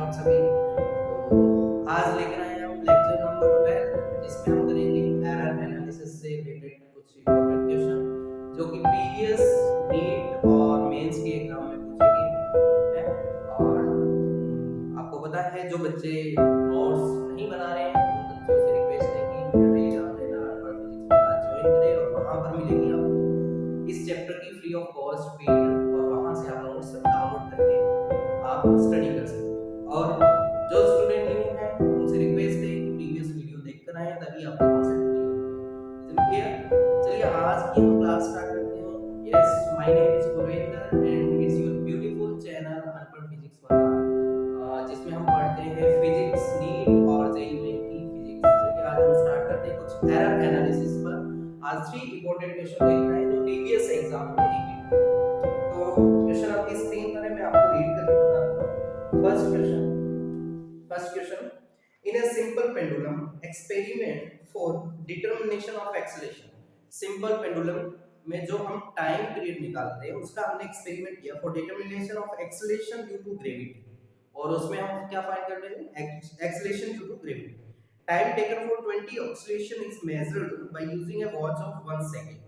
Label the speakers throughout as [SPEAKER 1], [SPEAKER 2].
[SPEAKER 1] आप सभी। तो आज लेकर आए हैं हम लेक्चर नंबर 12, जिसमें हम करेंगे एरर एनालिसिस से रिलेटेड कुछ इंपॉर्टेंट क्वेश्चन जो कि प्रीवियस नीट और मेंस के एग्जाम में पूछे गए हैं। और आपको पता है जो बच्चे नोट्स नहीं बना रहे हैं उन बच्चों से रिक्वेस्ट है कि मेरा टेलीग्राम चैनल अनपढ़ फिजिक्स वाला ज्वाइन करें और वहां पर मिलेगी आपको इस चैप्टर की फ्री ऑफ कॉस्ट पीडीएफ, और वहां से आप नोट्स डाउनलोड करके आप स्टडी कर सकते हैं। और जो स्टूडेंट न्यू हैं उनसे रिक्वेस्ट है कि प्रीवियस वीडियो देखकर आए, तभी आपको कॉन्सेप्ट क्लियर होगा। चलिए आज की हम क्लास स्टार्ट करते हैं। Yes, my name is Gurvinder and it's your beautiful channel अनपढ़ फिजिक्स वाला, जिसमें हम पढ़ते हैं फिजिक्स नीट और जेईई मेन की फिजिक्स। चलिए आज हम स्टार्ट करते हैं कुछ एरर एनालिसिस पर। आज 3 इंपॉर्टेंट क्वेश्चन देखना है जो प्रीवियस एग्जाम में रिपीट। तो क्वेश्चन आपकी स्क्रीन पर है, मैं आपको रीड करके बताता हूं। First question, in a simple pendulum experiment for determination of acceleration. Simple pendulum में जो हम टाइम पीरियड निकाल रहे हैं उसका हमने एक्सपेरिमेंट किया for determination of acceleration due to gravity, और उसमें हम क्या फाइंड कर रहे हैं? Acceleration due to gravity. Time taken for 20 oscillation is measured by using a watch of 1 second.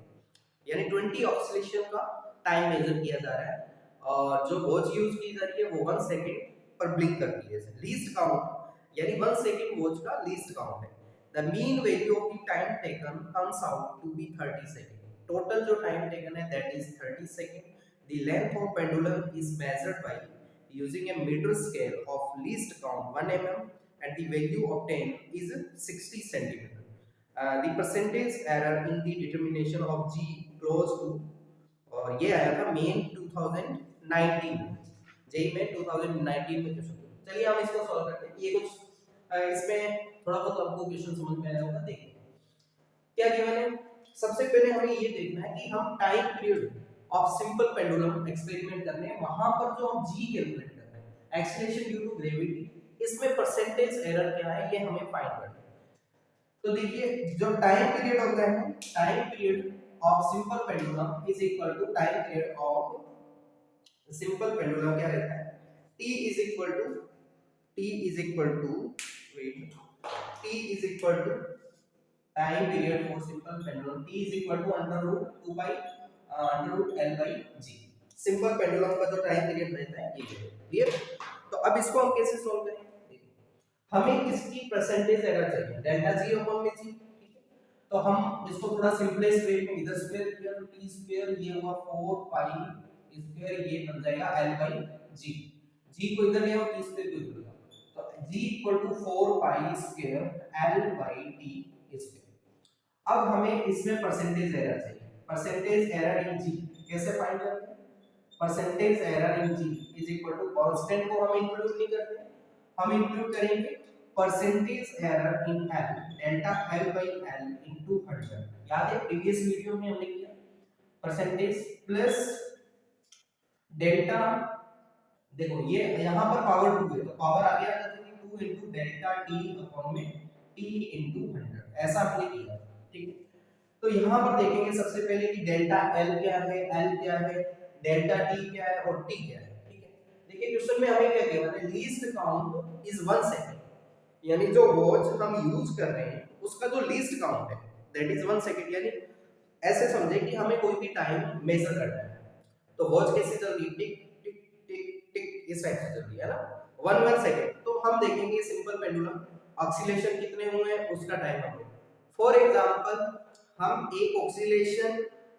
[SPEAKER 1] यानी 20 ऑक्सीलेशन का टाइम मेजर किया जा रहा है, और जो वॉच यूज की जा रही है वो 1 सेकंड पर ब्लिंक करती है। लीस्ट काउंट यानी 1 सेकंड वॉच का लीस्ट काउंट है। The mean value of the time taken comes out to be 30 second. Total जो टाइम टेकन है that is 30 second. The length of pendulum is measured by using a meter scale of least count 1 mm and the value obtained is 60 centimeter. The percentage error in the determination of G close to, और ये आया था main 2019 JEE में 2019 में question. चलिए हम इसको solve करते हैं। ये कुछ इसमें थोड़ा बहुत आपको क्वेश्चन समझ में आया होगा। देखिए क्या गिवन है। सबसे पहले हमें ये देखना है कि हम time period of simple pendulum experiment करने हैं, वहां पर जो हम जी कैलकुलेट कर रहे हैं एक्सेलरेशन ड्यू टू ग्रेविटी, इसमें परसेंटेज एरर क्या है ये हमें फाइंड करना है। तो देखिए जो टाइम पीरियड होता है, time period of simple pendulum is equal to time period of simple pendulum क्या रहता है? t is equal to weight t is equal to time period for simple pendulum t is equal to under root 2 by under root l by g। Simple pendulum का जो time period रहता है ये clear. तो अब इसको हम कैसे सॉल्व करेंगे? हमें इसकी परसेंटेज एरर चाहिए डेल्टा जी अपॉन में जी, ठीक है। तो हम इसको थोड़ा सिंपलेस्ट वे में इधर स्क्वायर किया तो t स्क्वायर ये हुआ 4 पाई स्क्वायर, ये बन जाएगा l बाई g। g को इधर ले आओ, t स्क्वायर को इधर ले आओ, तो g equal to 4 pi square l by t square. अब हमें इसमें परसेंटेज एरर चाहिए। परसेंटेज एरर इन जी कैसे फाइंड करते हैं? Percentage error in g is equal to constant को हम इंक्लूड नहीं करते, हम इंक्लूड करेंगे percentage error in l, delta l by l into 100। याद है प्रीवियस वीडियो में हमने किया परसेंटेज प्लस डेल्टा। देखो ये यहां पर पावर 2 है तो पावर आ गया 2 इनटू डेल्टा टी अपॉन में टी इनटू 100, ऐसा हमने किया, ठीक है। तो यहां पर देखेंगे सबसे पहले कि डेल्टा एल क्या है, एल क्या है, डेल्टा टी क्या है और टी क्या है, ठीक है। देखिए क्वेश्चन में हमें क्या दिया है? लीस्ट काउंट इज 1 सेकंड, यानी जो वॉच हम यूज कर रहे हैं उसका जो लीस्ट काउंट है दैट इज 1 सेकंड। यानी ऐसे समझे कि हमें कोई भी टाइम मेजर करना है तो वॉच कैसे चल रही है? टिक टिक टिक टिक इस टाइप से चल रही है ना, 1 सेकंड। तो हम देखेंगे सिंपल पेंडुलम ऑक्सीलेशन कितने हुए हैं उसका टाइम हमें। फॉर एग्जांपल हम एक ऑक्सीलेशन,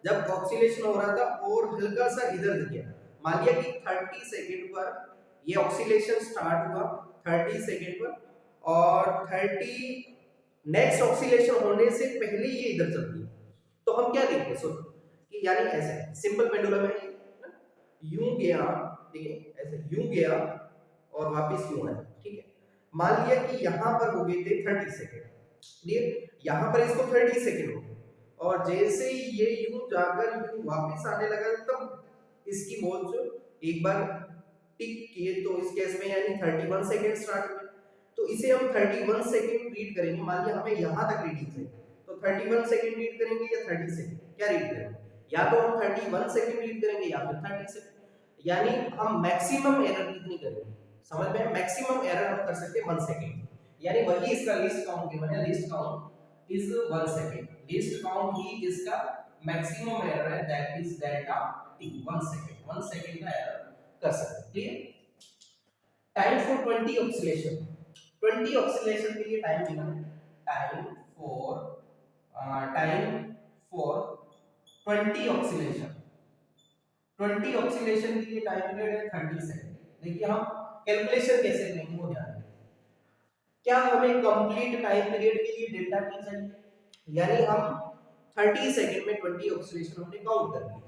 [SPEAKER 1] जब ऑक्सीलेशन हो रहा था और हल्का सा इधर गया, मान लिया कि 30 सेकंड पर ये ऑक्सीलेशन स्टार्ट हुआ 30 सेकंड पर, और 30 नेक्स्ट ऑक्सीलेशन होने से पहले ये इधर चलती है, तो हम क्या देखेंगे? सोचो कि यानी ऐसे सिंपल पेंडुलम है, यूं गया, ठीक है, ऐसे यूं गया और वापस यूं आया, ठीक है। मान लिया कि यहां पर हो गए थे 30 सेकंड, क्लियर। यहां पर इसको 30 सेकंड हो गए, और जैसे ही ये यूं जाकर यूं वापस आने लगा तब इसकी वॉच एक बार टिक किए, तो इस केस में यानी 31 सेकंड स्टार्ट हुए। तो इसे हम 31 सेकंड रीड करेंगे। मान लिया हमें यहां तक रीडिंग चाहिए, तो 31 सेकंड रीड करेंगे या 30 सेकंड, क्या रीड करेंगे? या तो हम 31 सेकंड रीड करेंगे या फिर 30 सेकंड। यानी हम मैक्सिमम एरर कितनी करेंगे? समझ में? मैक्सिमम एरर हम कर सकते हैं 1 सेकंड, यानी वही इसका लीस्ट काउंट गिवन है, least count is 1 second, least count ही इसका मैक्सिमम एरर है, that is delta T, 1 second, 1 second का एरर कर सकते हैं। Clear? Time for 20 oscillation, 20 oscillation के लिए टाइम गिवन है, टाइम फॉर 20 ऑक्सीलेशन, 20 ऑक्सीलेशन के लिए टाइम पीरियड है 30 सेकंड। देखिए हम कैलकुलेशन कैसे करेंगे वो ध्यान रखें। क्या हमें कंप्लीट टाइम पीरियड के लिए डेल्टा टी चाहिए, यानी हम 30 सेकंड में 20 ऑक्सीलेशन हमने काउंट कर लिए,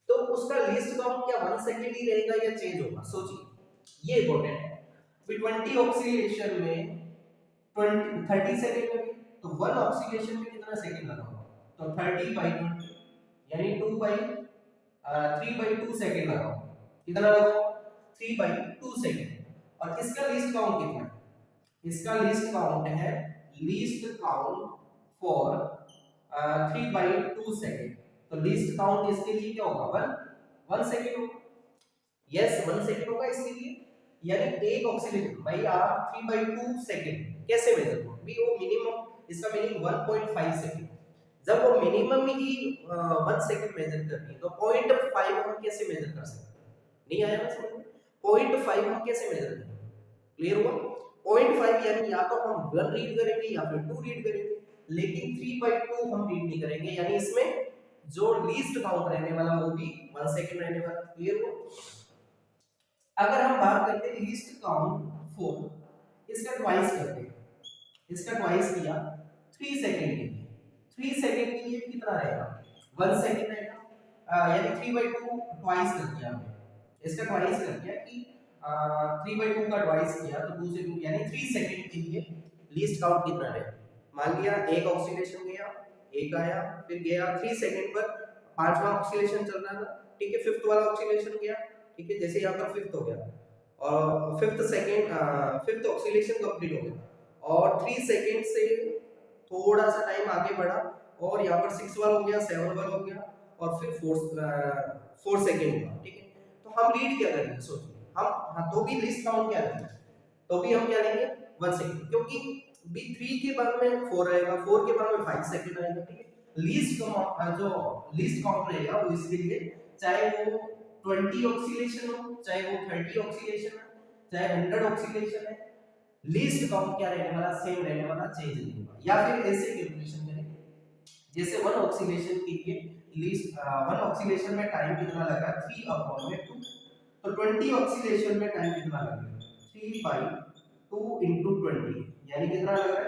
[SPEAKER 1] तो उसका लीस्ट काउंट क्या 1 सेकंड ही रहेगा या चेंज होगा? सोचिए, ये इंपॉर्टेंट है। 20 ऑक्सीलेशन में 30 सेकंड लगे, तो 1 ऑक्सीलेशन में कितना सेकंड लगा होगा? तो 30/20 यानी 3/2 सेकंड लगा होगा। कितना लगा होगा? 3/2 सेकंड। और इसका लीस्ट काउंट कितना है? इसका लीस्ट काउंट है, लीस्ट काउंट फॉर 3/2 सेकंड। तो लीस्ट काउंट इसके लिए क्या होगा? 1 सेकंड होगा। यस, 1 सेकंड होगा इसके लिए, यानी एक ऑक्सीलेशन भाई आप 3/2 सेकंड कैसे मेजर करोगे? वो मिनिमम, इसका मीनिंग 1.5 सेकंड। जब वो मिनिमम ही 1 सेकंड मेजर करनी है, तो 0.5 हम कैसे मेजर कर सकते हैं? नहीं आया ना समझ में? 0.5 हम कैसे मेजर करेंगे? क्लियर हुआ? 0.5 यानी या तो हम 1 रीड करेंगे या फिर 2 रीड करेंगे, लेकिन 3/2 हम रीड नहीं करेंगे, यानी इसमें जो लीस्ट काउंट रहने वाला वो भी 1 सेकंड रहने वाला। क्लियर हुआ? अगर हम बात करते हैं लीस्ट काउंट फॉर, इसका ट्वाइस करते हैं, इसका ट्वाइस किया 3 सेकंड के लिए, 3 सेकंड के लिए कितना रहेगा? 1 सेकंड रहेगा, यानी 3/2 ट्वाइस कर दिया हमने, इसका ट्वाइस कर दिया कि 3/2 का ट्वाइस किया तो 2 से 2 यानी 3 सेकंड के लिए लीस्ट काउंट कितना रहेगा? मान लिया एक ऑक्सीलेशन गया, एक आया, फिर गया 3 सेकंड पर पांचवा ऑक्सीलेशन चल रहा था, ठीक है, फिफ्थ वाला ऑक्सीलेशन गया, ठीक है, जैसे यहाँ पर फिफ्थ हो गया और फिफ्थ ऑक्सीलेशन कंप्लीट हो गया और 3 सेकंड से थोड़ा सा टाइम आगे बढ़ा और यहाँ पर 6 वाला हो गया, 7 वाला हो गया और फिर 4 सेकंड हुआ, ठीक है। तो हम रीड क्या करेंगे? सोचिए हम, हाँ, तो भी लिस्ट काउंट क्या लेंगे? तो भी हम क्या लेंगे? 1 सेकंड, क्योंकि बी 3 के बाद में 4 रहेगा, 4 के बाद में 5 सेकंड आएगा, ठीक है। लीस्ट जो लीस्ट काउंट रहेगा वो इसके लिए, चाहे वो 20 ऑक्सीलेशन हो, चाहे वो 30 ऑक्सीलेशन है, चाहे 100 ऑक्सीलेशन है, लीस्ट काउंट क्या रहने वाला? सेम रहने वाला, चेंज नहीं होगा। या फिर ऐसे कैलकुलेशन करेंगे, जैसे 1 ऑक्सीलेशन के लिए लीस्ट 1 ऑक्सीलेशन में टाइम कितना लगा? 3/2, तो 20 ऑक्सीलेशन में टाइम कितना लगेगा? 3/2 into 20 यानी कितना लग रहा है?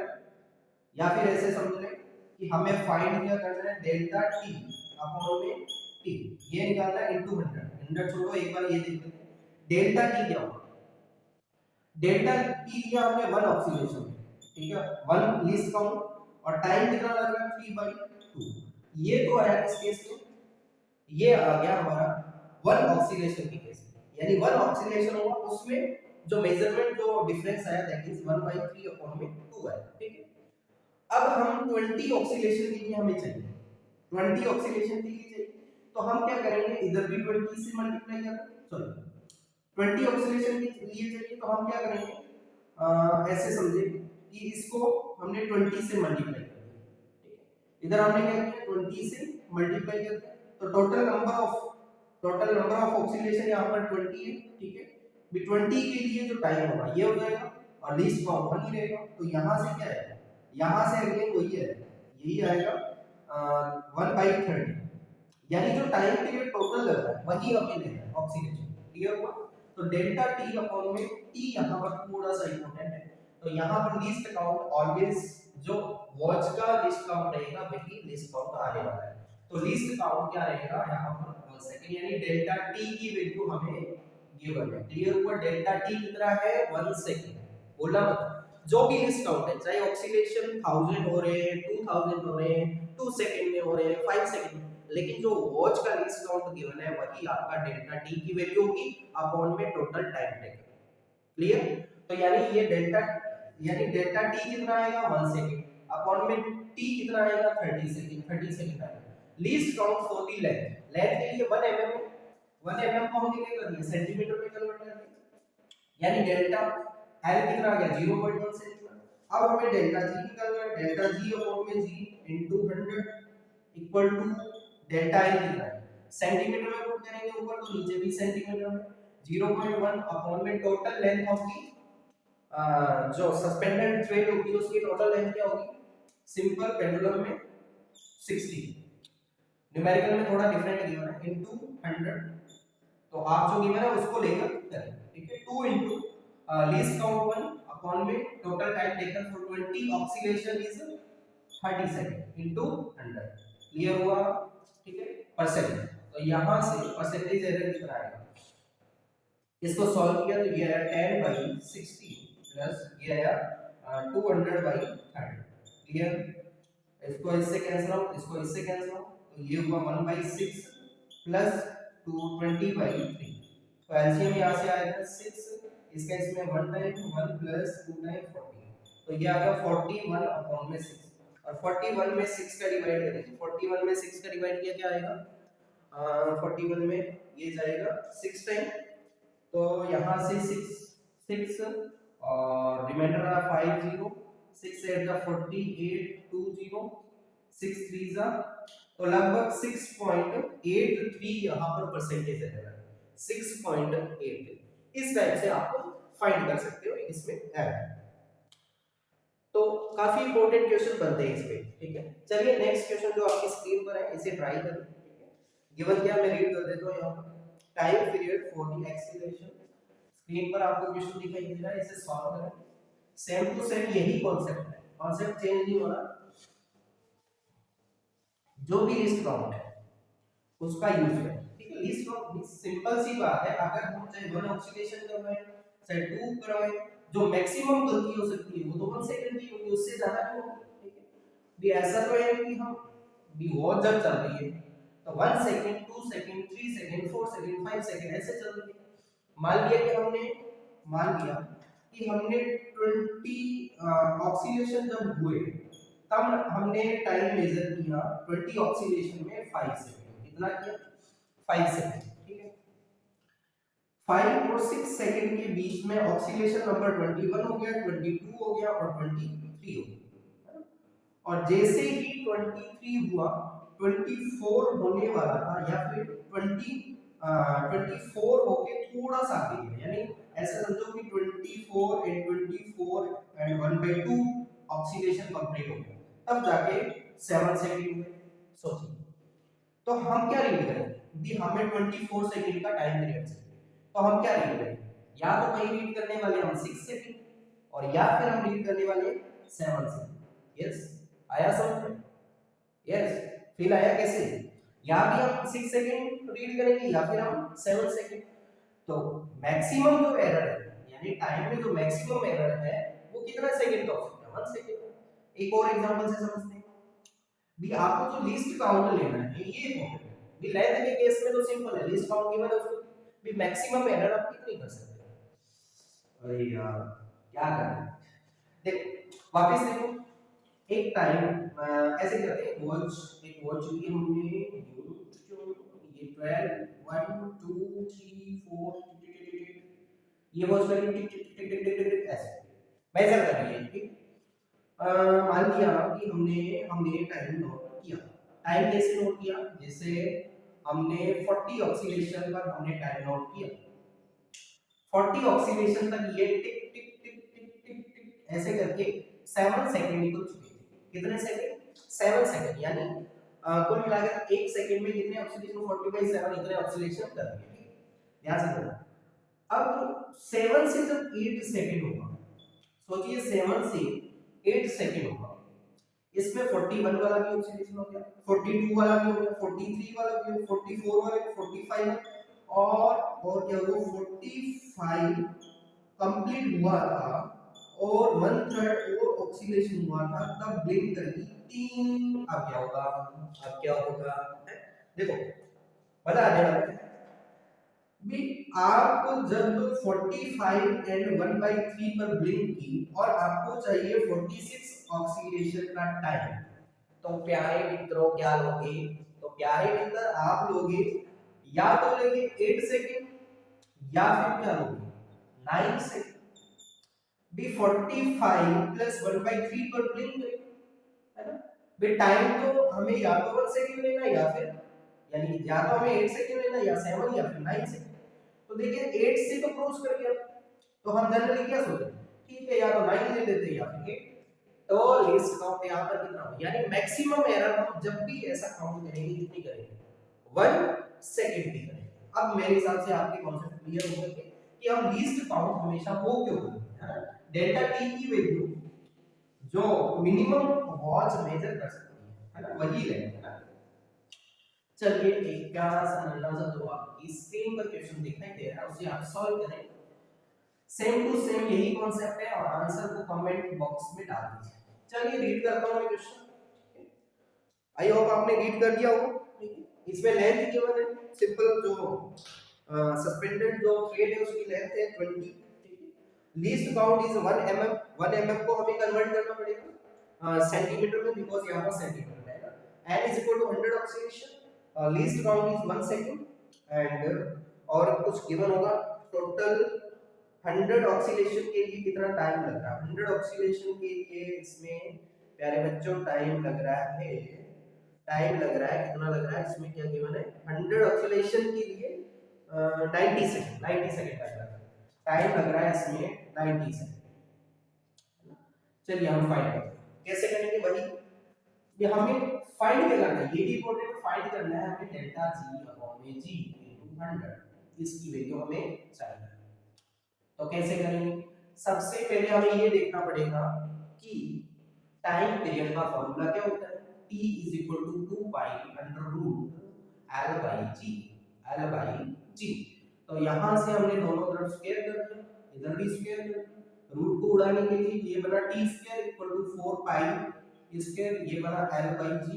[SPEAKER 1] या फिर ऐसे समझ लें कि हमें फाइंड क्या करना है? डेल्टा टी अपॉन में टी, ये निकालना है इनटू 100। 100 छोड़ो, एक बार ये देख लेते हैं डेल्टा टी क्या होगा। डेल्टा टी दिया हमने 1 ऑक्सीलेशन, ठीक है, 1 लीस्ट काउंट और टाइम कितना लग रहा है? 3/2। ये तो आया किस केस में? ये आ गया हमारा 1 ऑक्सीलेशन के केस में, यानी 1 ऑक्सीलेशन हुआ उसमें जो मेजरमेंट जो डिफरेंस आया दैट इज 1/3 अपॉन में 2 आया, ठीक है। अब हम 20 ऑक्सीलेशन के लिए हमें चाहिए, 20 ऑक्सीलेशन के लिए चाहिए, तो हम क्या करेंगे? इधर भी 20 से मल्टीप्लाई करेंगे, सॉरी 20 ऑक्सीलेशन के लिए चाहिए तो हम क्या करेंगे? ऐसे समझे कि इसको हमने 20 से मल्टीप्लाई कर दिया, ठीक है। इधर हमने क्या किया? 20 से मल्टीप्लाई कर दिया, तो टोटल नंबर ऑफ ऑक्सीलेशन यहाँ पर 20 है, ठीक है। भी 20 के लिए जो टाइम होगा ये हो जाएगा और लीस्ट काउंट 1 ही रहेगा, तो यहाँ से क्या है? यहाँ से अगेन वही है, यही आएगा 1/30, यानी जो टाइम पीरियड टोटल लग रहा है वही हमें लेना है ऑक्सीलेशन। क्लियर हुआ? तो डेल्टा टी अपॉन में टी यहाँ पर थोड़ा सा इंपॉर्टेंट है, तो यहाँ पर लीस्ट काउंट ऑलवेज जो वॉच का लीस्ट काउंट रहेगा वही लीस्ट काउंट आने वाला है। तो लीस्ट काउंट क्या रहेगा यहाँ पर? 1 सेकंड, यानी डेल्टा टी की वैल्यू हमें गिवन है। क्लियर हुआ? डेल्टा टी कितना है? 1 सेकंड। बोला मत, जो भी लिस्ट काउंट है, चाहे ऑक्सीलेशन 1000 हो रहे हैं, 2000 हो रहे हैं, 2 सेकंड में हो रहे हैं, 5 सेकंड, लेकिन जो वॉच का लिस्ट काउंट गिवन है वही आपका डेल्टा टी की वैल्यू होगी अपॉन में टोटल टाइम टेकन। क्लियर? तो यानी ये डेल्टा टी कितना आएगा? 1 सेकंड अपॉन में टी कितना आएगा? 30 सेकंड आएगा। Least count for the length के लिए 1 mm को हमने क्या कर दिया? सेंटीमीटर में कन्वर्ट कर दिया, यानी डेल्टा एल कितना आ गया 0.1 सेंटीमीटर। अब हमें डेल्टा जी निकालना है, डेल्टा जी अपॉन में G into 100 equal to delta L कितना है सेंटीमीटर में पुट करेंगे ऊपर तो नीचे भी सेंटीमीटर में 0.1 अपॉन में टोटल लेंथ ऑफ दी जो सस्पेंडेड थ्रेड होगी उसकी टोटल लेंथ क्या होगी सिंपल पेंडुलम में 60 न्यूमेरिकल में थोड़ा डिफरेंट गिवन है इनटू 100 तो आप जो गिवन है उसको लेकर करें ठीक है 2 इनटू लीस्ट काउंट 1 अपॉन में total time taken for 20 oscillation is 30 second into 100 clear हुआ ठीक है परसेंट तो यहां से परसेंटेज एरर कितना आएगा इसको सॉल्व किया तो ये आया 10 by 60 प्लस ये आया 200 by 30 क्लियर इसको इससे कैंसिल आउट इसको इससे कैंसिल आउट तो ये हुआ 1 by 6 प्लस 220 by 3 तो एलसीएम यहां से आएगा 6 इसका इसमें 1 टाइम 1 प्लस 2 टाइम 40 तो ये आ गया 41 अपॉन में 6 और 41 में 6 का डिवाइड करेंगे 41 में 6 का डिवाइड किया क्या आएगा 41 में ये जाएगा 6 टाइम तो यहाँ से 6 और रिमाइंडर रहा 50 6 8 का 48 20 6 3 जा तो लगभग 6.83 यहाँ पर परसेंटेज है 6.83 इस टाइप से आप फाइंड कर सकते हो इसमें एरर तो काफी इंपॉर्टेंट क्वेश्चन बनते हैं इस पे ठीक है चलिए नेक्स्ट क्वेश्चन जो आपकी स्क्रीन पर है इसे ट्राई करें ठीक है गिवन क्या मैं रीड कर देता हूं यहां पर time period for the acceleration screen पर आपको क्वेश्चन दिखाई दे रहा है इसे सॉल्व करें सेम टू सेम यही कांसेप्ट चेंज नहीं हो रहा जो भी लिस्ट काउंट है उसका यूज करें ठीक है लिस्ट काउंट सिंपल सी बात है अगर हम चाहे 1 ऑक्सीडेशन करवाएं चाहे 2 करवाएं जो मैक्सिमम गलती हो सकती है वो तो 1 सेकंड की होगी उससे ज्यादा नहीं होगी ठीक है भी ऐसा तो है कि हम भी बहुत जल्द चल रही है तो 1 second 2 second 3 second 4 second 5 second ऐसे चल रही है मान लिया कि हमने 20 ऑक्सीलेशन जब हुए तब हमने टाइम मेजर किया 20 ऑक्सीलेशन में 5 सेकंड कितना किया 5 सेकंड ठीक है 5 और 6 सेकंड के बीच में ऑक्सीलेशन नंबर 21 हो गया 22 हो गया और 23 हो गया और जैसे ही 23 हुआ 24 होने वाला था या फिर 24 होके थोड़ा सा आगे गया यानी ऐसा समझो कि 24 एंड 1/2 ऑक्सीडेशन कंप्लीट हो गया तब जाके 7 सेकंड हुए सोचिए तो हम क्या रीड करेंगे भी हमें 24 सेकंड का टाइम पीरियड चाहिए तो हम क्या रीड करेंगे या तो कहीं रीड करने वाले हम 6 सेकंड और या फिर हम रीड करने वाले 7 सेकंड यस आया समझ में यस फील आया कैसे या भी हम 6 सेकंड रीड करेंगे या फिर हम 7 सेकंड तो मैक्सिमम जो एरर है यानी टाइम में जो मैक्सिमम एरर है वो कितना सेकंड का हो सकता है 1 सेकंड एक और एग्जांपल से समझते हैं भी आपको जो लीस्ट काउंट लेना है ये इम्पोर्टेंट है भी लेंथ के केस में तो सिंपल है लीस्ट काउंट गिवन है उसको भी मैक्सिमम एरर आप कितनी कर सकते हो अरे यार क्या करें देखो वापस देखो एक टाइम ऐसे करते हैं वॉच एक वॉच ली हमने ये 12 1 2 3 4 ये वॉच करी टिक टिक टिक टिक टिक टिक ऐसे मेजर कर रही है ठीक मान लिया कि हमने टाइम नोट किया टाइम कैसे नोट किया जैसे हमने 40 ऑक्सीलेशन पर हमने टाइम नोट किया 40 ऑक्सीलेशन तक ये टिक टिक टिक टिक टिक टिक ऐसे करके 7 सेकंड निकल चुके थे कितने सेकंड 7 सेकंड यानी कुल मिलाकर 1 सेकंड में कितने ऑक्सीलेशन 40/7 इतने ऑक्सीलेशन कर दिए ठीक ध्यान से देखना अब 7 से जब 8 सेकंड होगा सोचिए 7 से 8 सेकंड होगा इसमें 41 वाला भी ऑक्सीलेशन हो गया 42 वाला भी हो गया 43 वाला भी हो 44 वाला 45 और क्या हुआ 45 कंप्लीट हुआ था और 1/3 और ऑक्सीलेशन हुआ था तब ब्लिंक करके 3 अब क्या होगा देखो बता दे रहा हूं भी आपको जब 45 एंड 1/3 पर ब्लिंक की और आपको चाहिए 46 ऑक्सीडेशन का टाइम तो प्यारे मित्रों क्या लोगे तो प्यारे मित्र आप लोगे या तो लेंगे 8 सेकंड या फिर क्या लोगे 9 सेकंड। बी 45 प्लस 1/3 पर ब्लिंक करेगा, है ना। बे टाइम तो हमें या तो 1 सेकंड लेना या फिर यानी या तो हमें 8 सेकंड लेना या 7 या फिर 9 सेकंड। तो देखिए 8 से तो क्रॉस कर गया, तो हम जनरली क्या सोचते हैं, ठीक है या तो 9 ले लेते हैं या फिर 8। तो लीस्ट काउंट यहाँ पर कितना होगा, यानी मैक्सिमम एरर हम जब भी ऐसा काउंट करेंगे कितनी करेंगे, 1 सेकंड की करेंगे। अब मेरे हिसाब से आपके कॉन्सेप्ट क्लियर हो गए कि हम लीस्ट काउंट हमेशा वो क्यों करते हैं, डेल्टा टी की वैल्यू जो मिनिमम वॉच मेजर कर सकती है ना, वही लेंगे, है ना। चलिए एक प्यारा सा नन्हा सा जो आपकी स्क्रीन पर क्वेश्चन दिखाई दे रहा है उसे आप सॉल्व करें। सेम टू सेम यही कॉन्सेप्ट है और आंसर को कमेंट बॉक्स में डाल दीजिए। चलिए रीड करता हूं मैं क्वेश्चन, आई होप आपने रीड कर लिया होगा। ठीक है, इसमें लेंथ गिवन है, सिंपल जो सस्पेंडेड जो थ्रेड है उसकी लेंथ है 20। ठीक है, least count is 1 mm, 1 mm को हमें कन्वर्ट करना पड़ेगा सेंटीमीटर में, बिकॉज़ यहां पर सेंटीमीटर में है ना। n is equal to 100 oscillation, least count is 1 second and और कुछ गिवन होगा टोटल 100 ऑक्सीलेशन के लिए कितना टाइम लग रहा है। 100 ऑक्सीलेशन के लिए इसमें प्यारे बच्चों टाइम लग रहा है, टाइम लग रहा है कितना लग रहा है, इसमें क्या गिवन है 100 ऑक्सीलेशन के लिए 90 सेकंड, 90 सेकंड लग रहा है, टाइम लग रहा है इसमें 90 सेकंड। चलिए हम फाइंड करते हैं, कैसे करेंगे वही, ये हमें फाइंड क्या करना है, ये भी इंपॉर्टेंट है, फाइंड करना है हमें डेल्टा जी अपॉन में जी इनटू 100, इसकी वैल्यू हमें चाहिए। तो कैसे करेंगे, सबसे पहले हमें ये देखना पड़ेगा कि टाइम पीरियड का फॉर्मूला क्या होता है, t is equal to 2 pi under root l by g, l by g। तो यहां से हमने दोनों तरफ स्क्वायर कर दिया, इधर भी स्क्वायर कर दिया, रूट को उड़ाने के लिए ये बना t square equal to 4 pi square, ये बना l बाई g,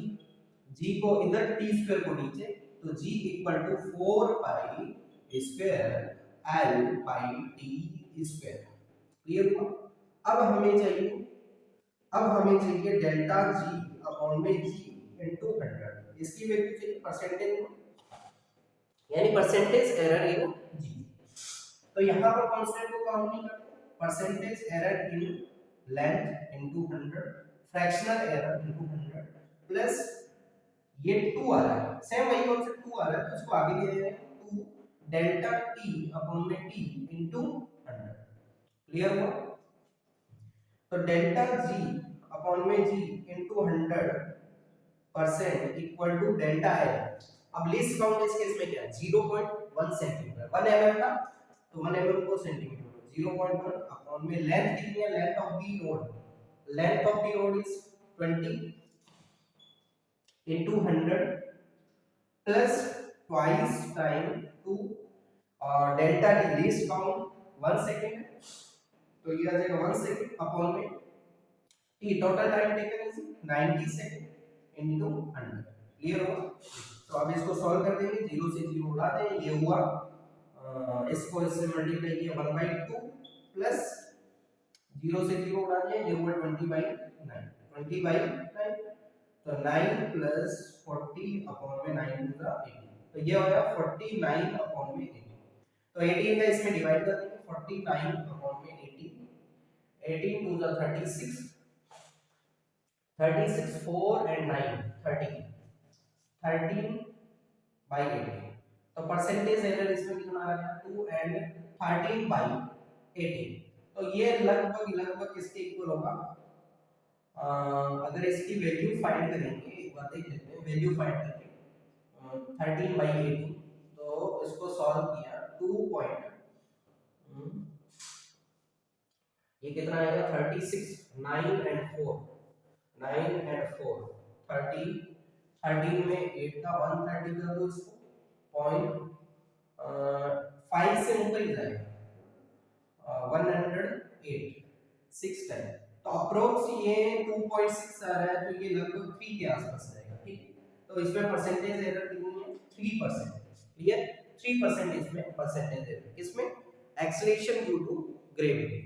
[SPEAKER 1] g को इधर t स्क्वायर को नीचे, तो g equal to 4 pi square l by t square. Clear हुआ। अब हमें चाहिए, अब हमें चाहिए डेल्टा g अपॉन में g इनटू 100, इसकी वैल्यू चाहिए परसेंटेज में, यानी परसेंटेज एरर इन g। तो यहां पर कांस्टेंट को काउंट नहीं करते, percentage error in length into 100, fractional error into 100 plus ये 2 आ रहा है, सेम वही कांसेप्ट 2 आ रहा है तो इसको आगे ले रहे हैं 2 डेल्टा t अपॉन में t इनटू 100। क्लियर हुआ। तो डेल्टा g अपॉन में g into 100% equal to delta l। अब लीस्ट काउंट इस केस में क्या है 0.1 सेंटीमीटर, 1 mm था तो 1 mm को सेंटीमीटर में 0.1 अपॉन में लेंथ कितनी है, length of the road, length of the road is 20 into 100 plus twice time 2 और डेल्टा की लीस्ट काउंट 1 सेकंड है तो ये आ जाएगा 1 सेकंड अपॉन में T, total time taken is 90 second into 100। Clear हुआ। तो अब इसको सॉल्व कर देंगे, 0 से 0 उड़ा दें, ये हुआ इसको इससे मल्टीप्लाई किया 1/2 प्लस 0 से 0 उड़ा दिया, ये हुआ 20/9, 20/9 तो 9 प्लस 40 अपॉन में 9 टू द 18, तो ये हो गया 49 अपॉन में 18। तो 18 का इसमें डिवाइड कर देंगे, 49 अपॉन में 18, 18 टू द 36, 36 4 एंड 9 13, 13/18। तो परसेंटेज एरर इसमें कितना आ गया 2 एंड 13/18। तो ये लगभग लगभग किसके इक्वल होगा, अगर इसकी वैल्यू फाइंड करेंगे, एक बार देख लेते हैं वैल्यू फाइंड करेंगे 13/18, तो इसको सॉल्व किया 2 पॉइंट, ये कितना आएगा 36, 9 एंड 4, 9 एंड 4 30, 13 में 8 का 130 कर दो इसको, पॉइंट 5 से निकल जाएगा 108 6 टाइम, तो अप्रोक्स ये 2.6 आ रहा है, तो ये लगभग 3 के आसपास रहेगा। ठीक है, तो इसमें परसेंटेज एरर कितनी है 3%। क्लियर, 3% इसमें परसेंटेज एरर, किसमें acceleration due to gravity.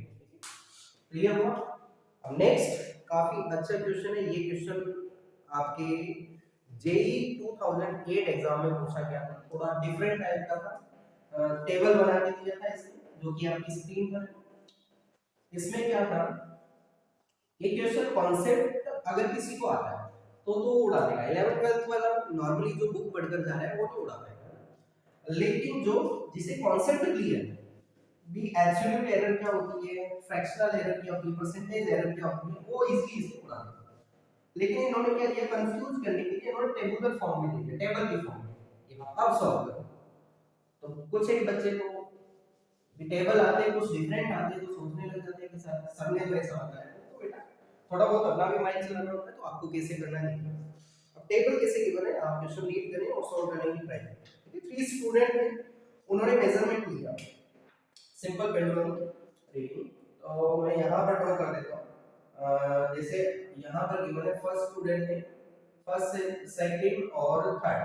[SPEAKER 1] Clear हुआ। अब नेक्स्ट काफी अच्छा क्वेश्चन है, ये क्वेश्चन आपके जेई 2008 एग्जाम में पूछा गया था, थोड़ा डिफरेंट टाइप का था, टेबल बना के दिया था इसमें जो कि आपकी स्क्रीन पर है। इसमें क्या था, ये क्वेश्चन कॉन्सेप्ट अगर किसी को आता है तो उड़ा देगा, 11th 12th वाला नॉर्मली जो बुक पढ़कर जा रहा है वो नहीं उड़ा पाएगा, लेकिन जो जिसे कॉन्सेप्ट क्लियर है भी एब्सोल्यूट एरर क्या होती है, फ्रैक्शनल एरर क्या होती है, परसेंटेज एरर क्या होती है, वो इजीली इसे उड़ा देगा। लेकिन इन्होंने क्या किया, कंफ्यूज करने के लिए इन्होंने टेबुलर फॉर्म में दिया, टेबल की फॉर्म में, कि अब सॉल्व करो। तो कुछ एक बच्चे को टेबल आते हैं, कुछ डिफरेंट आते हैं, तो सोचने लग जाते हैं कि सर सबने तो ऐसा होता है, तो बेटा थोड़ा बहुत अपना भी माइंड चलाना होता है, तो आपको कैसे करना है। अब टेबल कैसे गिवन है, आप क्वेश्चन रीड करें और सॉल्व करने की ट्राई करें। थ्री स्टूडेंट हैं, उन्होंने मेजरमेंट लिया, सिंपल पेंडुलम रीडिंग, तो मैं यहां पर ड्रॉ कर देता हूं। जैसे यहां पर गिवन है फर्स्ट स्टूडेंट है, फर्स्ट सेकंड और थर्ड,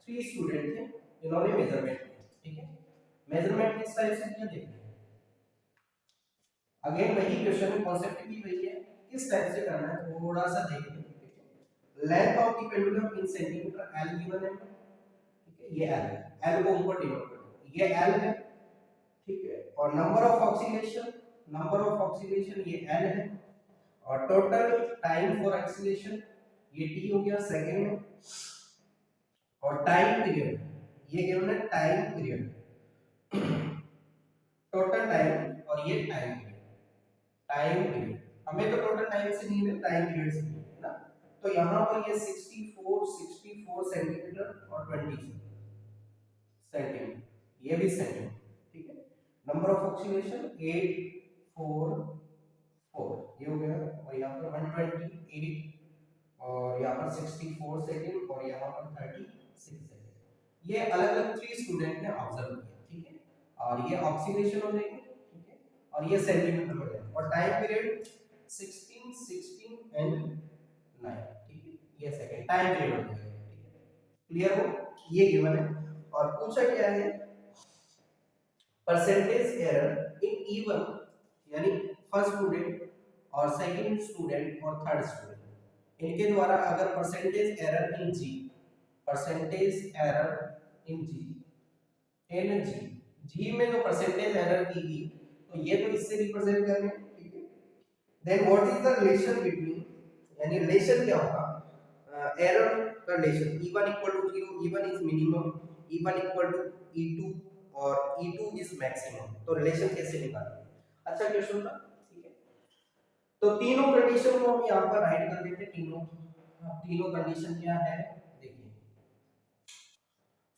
[SPEAKER 1] थ्री स्टूडेंट थे, इन्होंने मेजरमेंट लिया, ठीक है। मेजरमेंट किस टाइप से किया देखते हैं। अगेन वही क्वेश्चन कॉन्सेप्ट भी वही है, किस टाइप से करना है थोड़ा सा देखते हैं। Length of the pendulum in centimetre L given है, ठीक है, ये एल है, एल को ऊपर डिनोट करो, ये एल है, ठीक है। और number of oscillation, number of oscillation ये एल है, और टोटल टाइम फॉर एक्सीलेशन ये टी हो गया सेकंड में, और टाइम पीरियड ये गिवन है टाइम पीरियड, टोटल टाइम, और ये टाइम पीरियड, टाइम पीरियड हमें तो टोटल टाइम से नहीं मिला, टाइम पीरियड से मिला है ना। तो यहां पर ये 64 सेंटीमीटर और 20 सेंटीमीटर, ये भी सेंटीमीटर, ठीक है। नंबर ऑफ ऑक्सीलेशन 844 ये हो गया, और यहां पर 128, और यहां पर 64 सेकंड, और यहां पर 36 सेकंड। ये अलग अलग थ्री स्टूडेंट ने ऑब्जर्व किया, ठीक है। और ये ऑक्सीलेशन हो जाएगी, ठीक है, और ये सेंटीमीटर हो जाएगा, और टाइम पीरियड 16 16 एंड 9, ठीक है, ये सेकंड टाइम पीरियड हो जाएगा, ठीक है। क्लियर हो, ये गिवन है। और पूछा क्या है, परसेंटेज एरर इन इवन, यानी फर्स्ट स्टूडेंट और सेकंड स्टूडेंट और थर्ड स्टूडेंट, इनके द्वारा अगर percentage error in G, percentage error in G, in G, G में जो परसेंटेज एरर की गई, तो ये तो इससे रिप्रेजेंट कर रहे हैं, ठीक है। Then what is the relation between, यानी रिलेशन क्या होगा, एरर का relation, e1 equal to 0, e1 is minimum, e1 equal to e2 और e2 इज मैक्सिमम, तो रिलेशन कैसे निकालेंगे। अच्छा क्वेश्चन था, ठीक है। तो तीनों कंडीशन को हम यहां पर राइट कर देते हैं, तीनों कंडीशन क्या है देखिए।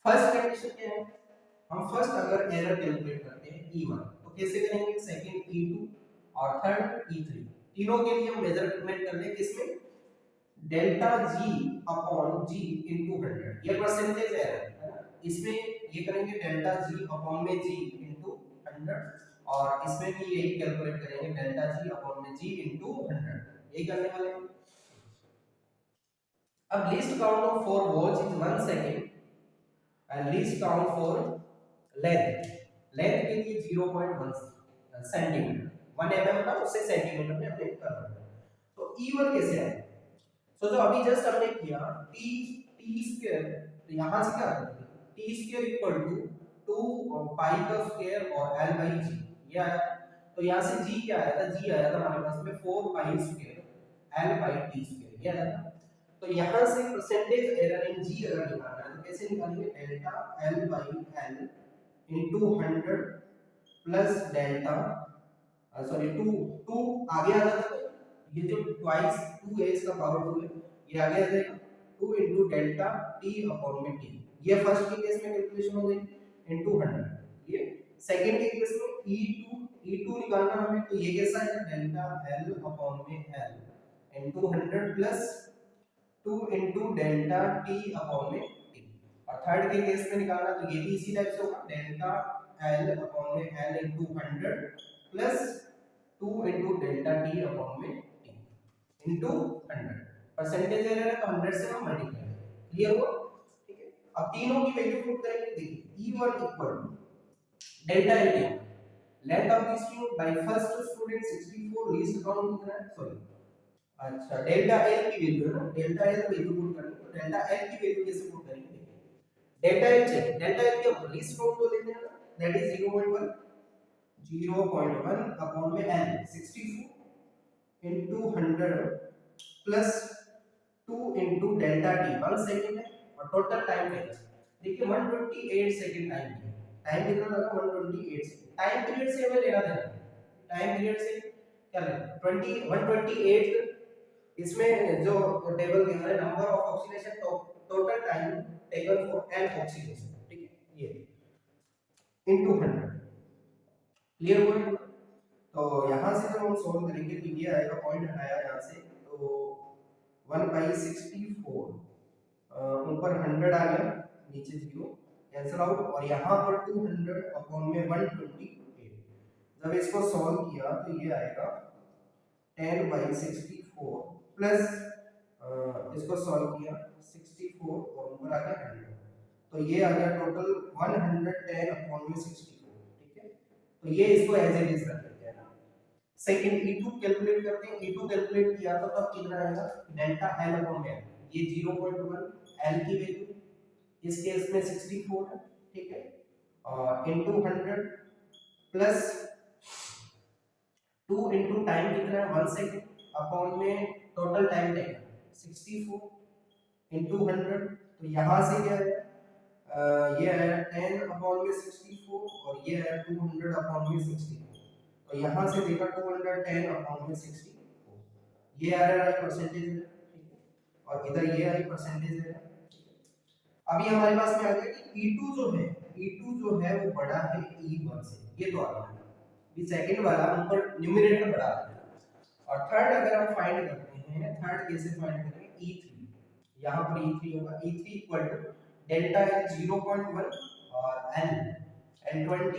[SPEAKER 1] फर्स्ट कंडीशन क्या है, हम फर्स्ट अगर एरर कैलकुलेट करते हैं e1, तो कैसे करेंगे, सेकंड e2 और थर्ड e3, तीनों के लिए हम मेजरमेंट कर लें किसमें, डेल्टा जी अपॉन जी इनटू 100, ये परसेंटेज एरर है ना, इसमें ये करेंगे डेल्टा जी अपॉन में जी इनटू 100, और इसमें भी यही कैलकुलेट करेंगे डेल्टा जी अपॉन में जी इनटू 100, यही करने वाले हैं। अब least count of for watch is 1 second and least count for length, length के लिए 0.1 सेंटीमीटर, 1 mm था उससे सेंटीमीटर में हमने करना है। तो e1 कैसे आए, सोचो अभी जस्ट हमने किया t t स्क्वायर, तो यहां से क्या आता है t स्क्वायर इक्वल टू 2 पाई का स्क्वायर और l बाई g, ये आया। तो यहां से g क्या आया था, g आया था हमारे पास में 4 pi square l by t square, ये आया था। तो यहां से परसेंटेज एरर इन g अगर निकालना है तो कैसे निकालेंगे, delta l by l into 100 plus delta, sorry 2 आगे आ जाता है, ये जो ट्वाइस 2 है इसका पावर 2 है, ये आगे आ जाएगा 2 इनटू डेल्टा t अपॉन में t, ये फर्स्ट के केस में कैलकुलेशन हो जाएगी इनटू 100। ये सेकंड के केस में e2 निकालना हमें, तो ये कैसा है, डेल्टा l अपॉन में l into 100 plus 2 into delta t upon में t। और थर्ड के केस में निकालना तो ये भी इसी टाइप से होगा, डेल्टा l अपॉन में l into 100 plus 2 into delta t upon में t इनटू 100, परसेंटेज एरर है तो 100 से हम मल्टीप्लाई करेंगे, क्लियर हुआ, ठीक है। अब तीनों की वैल्यू पुट करेंगे, देखिए e1 equal to delta l क्या, length of the string by first student 64, least count कितना है, सॉरी अच्छा डेल्टा l की वैल्यू है ना, डेल्टा l की वैल्यू पुट करनी, तो डेल्टा l की वैल्यू कैसे पुट करेंगे, देखिए डेल्टा l चाहिए, डेल्टा l क्या लीस्ट काउंट तो लेते हैं ना, दैट इज 0.1, 0.1 अपॉन में n 64 into 100 plus 2 into delta T 1 second है और टोटल टाइम है देखिए 128 सेकेंड टाइम कितना लगा 128 सेकेंड। टाइम पीरियड से हमें लेना देना टाइम पीरियड से क्या लेना 20 128 इसमें जो टेबल दिया है number of oxidation total time taken for an oxidation ठीक है ये इनटू 100 क्लियर हुआ। तो यहाँ से जब हम सॉल्व करेंगे तो ये आएगा पॉइंट हटाया यहाँ से तो 1/64 ऊपर 100 आ गया नीचे 0 कैंसिल आउट और यहाँ पर 200 अपॉन में 128 जब इसको सॉल्व किया तो ये आएगा 10/64 प्लस इसको सॉल्व किया 64 और ऊपर आ गया 100 तो ये आ गया टोटल 110 अपॉन में 64 ठीक है। तो ये इसको एज इट इज रख लेते हैं। सेकंड E2 कैलकुलेट करते हैं। E2 कैलकुलेट किया तो तब कितना आएगा डेल्टा L अपॉन में ये 0.1 L की वैल्यू इस केस में 64 है ठीक है और इनटू 100 प्लस 2 इनटू टाइम कितना है 1 सेकंड अपॉन में टोटल टाइम टेकन 64 इनटू 100 तो यहां से क्या है ये आया 10 अपॉन में 64 और ये आया 200 अपॉन में 64 तो यहां से देखा 210 अपॉन में 64 ये आ रहा है परसेंटेज है ठीक है और इधर ये आई परसेंटेज है। अभी हमारे पास में आ गया कि E2 जो है वो बड़ा है E1 से ये तो आ गया ये सेकंड वाला ऊपर न्यूमरेटर बड़ा है और थर्ड अगर हम फाइंड करते हैं थर्ड कैसे फाइंड करेंगे E3 यहां पर E3 होगा E3 equal to delta L 0.1 और L20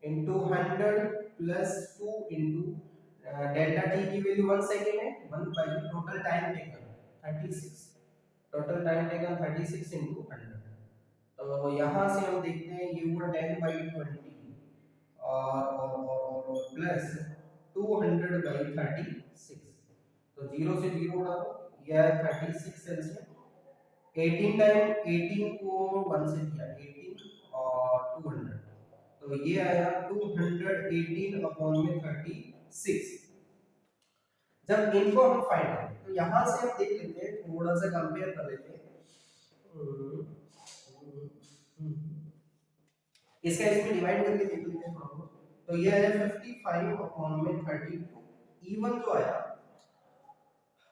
[SPEAKER 1] into 100 plus 2 into delta T की वैल्यू 1 सेकंड है 1 by total time taken 36 total time taken 36 into 100 तो यहाँ से हम देखते हैं ये हुआ 10/20 और प्लस 200/36 तो 0 से 0 उड़ा दो ये है 36 सेल्सियस 18 टाइम 18 को 1 से किया 18 और 200 तो ये आया 218 अपॉन में 36। जब इनको हम फाइंड करें तो यहां से हम देख लेते हैं थोड़ा सा कंपेयर कर लेते हैं इसका इसमें डिवाइड करके देख लेते हैं थोड़ा बहुत तो ये आया 55 अपॉन में 32 E1 जो आया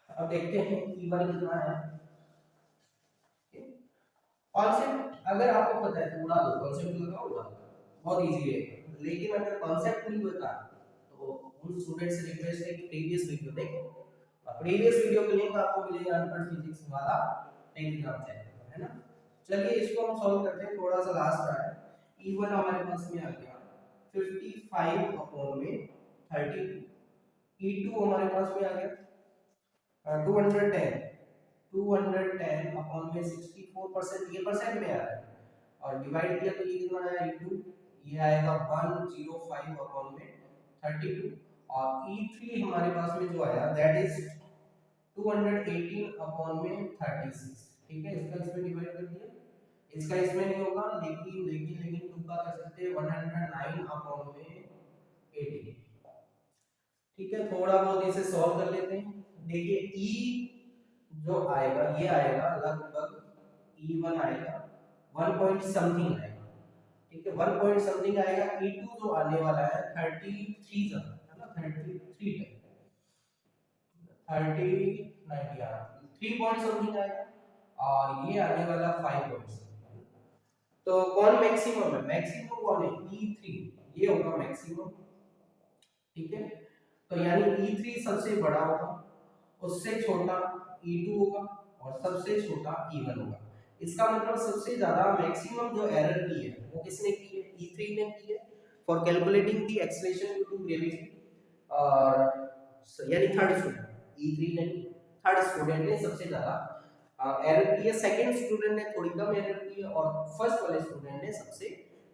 [SPEAKER 1] अब देखते हैं E1 कितना आया कॉन्सेप्ट अगर आपको पता है तो उड़ा दो कॉन्सेप्ट लगाओ उड़ा बहुत इजी है लेकिन अगर कॉन्सेप्ट नहीं पता तो उन स्टूडेंट से रिक्वेस्ट है कि प्रीवियस वीडियो देखें और प्रीवियस वीडियो का लिंक आपको मिलेगा अनपढ़ फिजिक्स वाला टेलीग्राम चैनल पर है ना। चलिए इसको हम सॉल्व करते हैं थोड़ा सा लास्ट रहा है E1 हमारे पास में आ गया 55 अपॉन में 32 E2 हमारे पास में आ गया 210 अपॉन में 64% ये परसेंट में आ रहा है और डिवाइड किया तो ये कितना आया E2 ये आएगा 105 अपॉन में 32 और E3 हमारे पास में जो आया दैट इज 218 अपॉन में 36 ठीक है इसका इसमें डिवाइड कर दिया इसका इसमें नहीं होगा लेकिन तुक्का कर सकते हैं 109 अपॉन में 18 ठीक है थोड़ा बहुत इसे सॉल्व कर लेते हैं देखिए E जो आएगा ये आएगा लगभग E1 आएगा 1 पॉइंट समथिंग आएगा ठीक है 1 पॉइंट समथिंग आएगा E2 जो आने वाला है 33 है ना 33 3 पॉइंट समथिंग आएगा और ये आने वाला 5 पॉइंट तो कौन मैक्सिमम है मैक्सिमम कौन है E3 ये होगा मैक्सिमम ठीक है तो यानी E3 सबसे बड़ा होगा उससे छोटा E2 होगा और सबसे छोटा E1 होगा इसका मतलब सबसे ज्यादा मैक्सिमम जो एरर की है वो किसने की है E3 ने की है for calculating the acceleration due to gravity और यानी थर्ड स्टूडेंट E3 ने थर्ड स्टूडेंट ने सबसे ज्यादा एरर की है सेकंड स्टूडेंट ने थोड़ी कम एरर की है और फर्स्ट वाले स्टूडेंट ने सबसे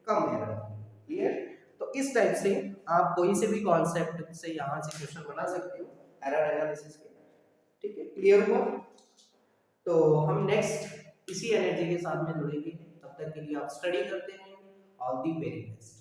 [SPEAKER 1] कम एरर की क्लियर। तो इस टाइप से आप कोई से भी कॉन्सेप्ट से यहाँ से क्वेश्चन बना सकते हो एरर एनालिसिस के ठीक है क्लियर हुआ। तो हम नेक्स्ट इसी एनर्जी के साथ में जुड़ेंगे तब तक के लिए आप स्टडी करते हैं ऑल दी वेरी बेस्ट।